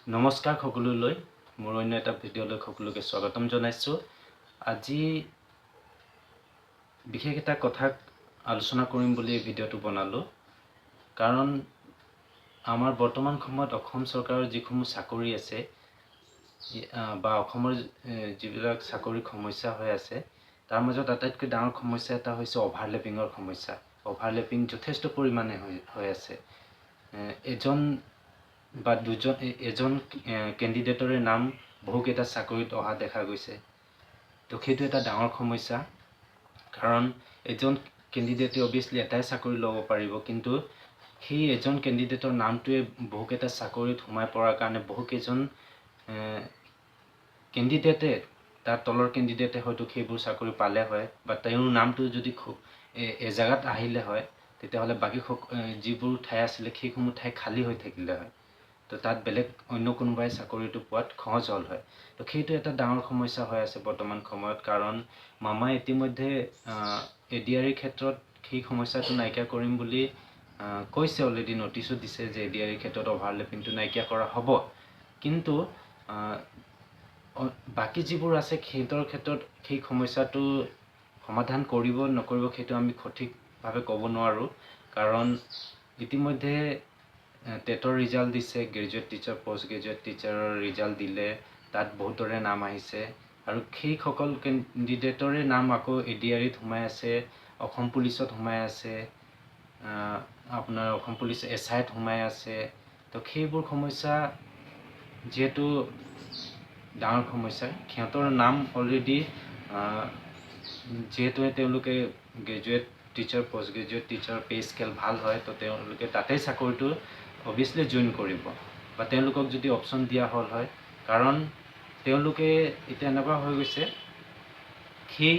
নমস্কাৰ সকলোলৈ মোৰ অন্য এটা ভিডিঅ'লৈ সকলোকে স্বাগতম জনাইছোঁ। আজি বিশেষ এটা কথা আলোচনা কৰিম বুলি ভিডিঅ'টো বনালোঁ। কাৰণ আমাৰ বৰ্তমান সময়ত অসম চৰকাৰৰ যিসমূহ চাকৰি আছে বা অসমৰ যিবিলাক চাকৰিৰ সমস্যা হৈ আছে তাৰ মাজত আটাইতকৈ ডাঙৰ সমস্যা এটা হৈছে অভাৰলেপিঙৰ সমস্যা। অভাৰলেপিং যথেষ্ট পৰিমাণে হৈ আছে। এজন কেণ্ডিডেটৰে নাম বহুকেইটা চাকৰিত অহা দেখা গৈছে। তো সেইটো এটা ডাঙৰ সমস্যা। কাৰণ এজন কেণ্ডিডেটে অবভিয়াছলি এটাই চাকৰি ল'ব পাৰিব, কিন্তু সেই এজন কেণ্ডিডেটৰ নামটোৱে বহুকেইটা চাকৰিত সোমাই পৰাৰ কাৰণে বহুকেইজন কেণ্ডিডেটে তাৰ তলৰ কেণ্ডিডেটে হয়তো সেইবোৰ চাকৰি পালে হয়, বা তেওঁৰ নামটো যদি এজেগাত আহিলে হয় তেতিয়াহ'লে বাকী যিবোৰ ঠাই আছিলে সেইসমূহ ঠাই খালী হৈ থাকিলে হয়। তো তাত বেলেগ অন্য কোনোবাই চাকৰিটো পোৱাত সহজ হ'ল হয়। তো সেইটো এটা ডাঙৰ সমস্যা হৈ আছে বৰ্তমান সময়ত। কাৰণ মামাই ইতিমধ্যে ADR ক্ষেত্ৰত সেই সমস্যাটো নাইকিয়া কৰিম বুলি কৈছে, অলৰেডি নটিচো দিছে যে ADR ক্ষেত্ৰত অভাৰলেপিংটো নাইকিয়া কৰা হ'ব। কিন্তু বাকী যিবোৰ আছে সেইটোৰ ক্ষেত্ৰত সেই সমস্যাটো সমাধান কৰিব নকৰিব সেইটো আমি সঠিকভাৱে ক'ব নোৱাৰোঁ। কাৰণ ইতিমধ্যে টেটৰ ৰিজাল্ট দিছে, গ্ৰেজুৱেট টিচাৰ, পষ্ট গ্ৰেজুৱেট টিচাৰৰ ৰিজাল্ট দিলে, তাত বহুতৰে নাম আহিছে। আৰু সেইসকল কেণ্ডিডেটৰে নাম আকৌ ADRত সোমাই আছে, অসম পুলিচত সোমাই আছে, আপোনাৰ অসম পুলিচ SIত সোমাই আছে। তো সেইবোৰ সমস্যা যিহেতু ডাঙৰ সমস্যা, সিহঁতৰ নাম অলৰেডি যিহেতু তেওঁলোকে graduate teacher, post graduate teacher pay scale ভাল হয়, তো তেওঁলোকে তাতেই চাকৰিটো অবভিয়াছলি জইন কৰিব, বা তেওঁলোকক যদি অপশ্যন দিয়া হ'ল হয়। কাৰণ তেওঁলোকে এতিয়া এনেকুৱা হৈ গৈছে, সেই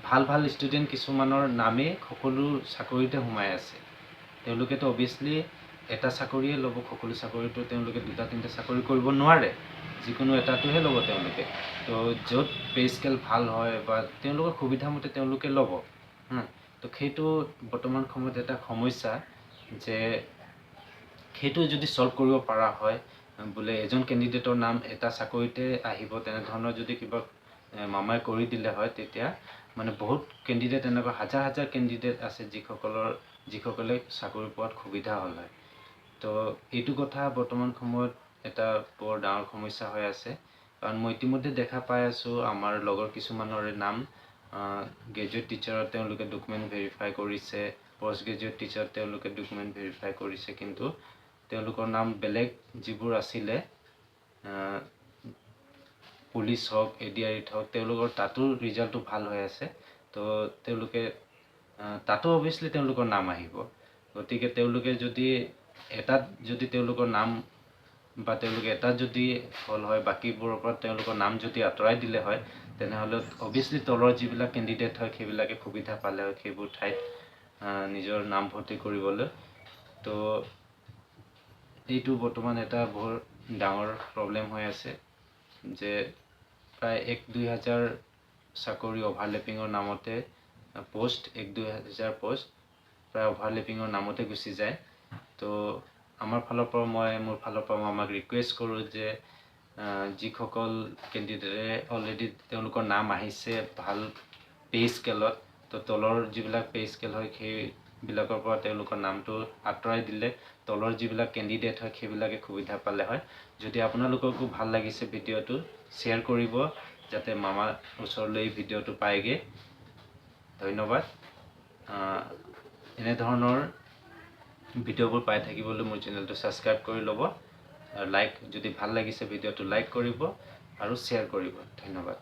ভাল ভাল ষ্টুডেণ্ট কিছুমানৰ নামেই সকলো চাকৰিতে সোমাই আছে। তেওঁলোকেতো অবভিয়াছলি এটা চাকৰিয়ে ল'ব, সকলো চাকৰিটো তেওঁলোকে দুটা তিনিটা চাকৰি কৰিব নোৱাৰে, যিকোনো এটাটোহে ল'ব তেওঁলোকে। তো য'ত পে স্কেল ভাল হয় বা তেওঁলোকৰ সুবিধা মতে তেওঁলোকে ল'ব। তো সেইটো বৰ্তমান সময়ত এটা সমস্যা, যে সেইটো যদি ছল্ভ কৰিব পৰা হয়, বোলে এজন কেণ্ডিডেটৰ নাম এটা চাকৰিতে আহিব, তেনেধৰণৰ যদি কিবা মামাই কৰি দিলে হয়, তেতিয়া মানে বহুত কেণ্ডিডেট, এনেকুৱা হাজাৰ হাজাৰ কেণ্ডিডেট আছে যিসকলে চাকৰি পোৱাত সুবিধা হ'ল হয়। তো এইটো কথা বৰ্তমান সময়ত এটা বৰ ডাঙৰ সমস্যা হৈ আছে। কাৰণ মই ইতিমধ্যে দেখা পাই আছোঁ, আমাৰ লগৰ কিছুমানৰে নাম গ্ৰেজুৱেট টিচাৰত তেওঁলোকে ডকুমেণ্ট ভেৰিফাই কৰিছে, পষ্ট গ্ৰেজুৱেট টিচাৰত তেওঁলোকে ডকুমেণ্ট ভেৰিফাই কৰিছে, কিন্তু তেওঁলোকৰ নাম বেলেগ যিবোৰ আছিলে, পুলিচ হওক, ADRত হওক, তেওঁলোকৰ তাতো ৰিজাল্টটো ভাল হৈ আছে। তো তেওঁলোকে তাতো অবভিয়াছলি তেওঁলোকৰ নাম আহিব। গতিকে তেওঁলোকে যদি এটাত যদি তেওঁলোকৰ নাম, বা তেওঁলোকে এটাত যদি হ'ল হয়, বাকীবোৰৰ পৰা তেওঁলোকৰ নাম যদি আঁতৰাই দিলে হয়, তেনেহ'লে অবভিয়াছলি তলৰ যিবিলাক কেণ্ডিডেট হয় সেইবিলাকে সুবিধা পালে হয় সেইবোৰ ঠাইত নিজৰ নাম ভৰ্তি কৰিবলৈ। তো এইটো বৰ্তমান এটা বৰ ডাঙৰ প্ৰব্লেম হৈ আছে, যে প্ৰায় 1-2 হাজাৰ চাকৰি অভাৰলেপিঙৰ নামতে, পোষ্ট 1-2 হাজাৰ পোষ্ট প্ৰায় অভাৰলেপিঙৰ নামতে গুচি যায়। তো মোৰ ফালৰ পৰা আমাক ৰিকুৱেষ্ট কৰোঁ যে যিসকল কেণ্ডিডেটে অলৰেডি তেওঁলোকৰ নাম আহিছে ভাল পে স্কেলত, তো তলৰ যিবিলাক পে স্কেল হয় সেইবিলাকৰ পৰা তেওঁলোকৰ নামটো আঁতৰাই দিলে তলৰ যিবিলাক কেণ্ডিডেট হয় সেইবিলাকে সুবিধা পালে হয়। যদি আপোনালোককো ভাল লাগিছে ভিডিঅ'টো, শ্বেয়াৰ কৰিব যাতে মামাৰ ওচৰলৈ ভিডিঅ'টো পায়গৈ। ধন্যবাদ। এনেধৰণৰ ভিডিঅ'বোৰ পাই থাকিবলৈ মোৰ চেনেলটো ছাবস্ক্ৰাইব কৰি ল'ব, আৰু যদি ভাল লাগিছে ভিডিঅ'টো লাইক কৰিব আৰু শ্বেয়াৰ কৰিব। ধন্যবাদ।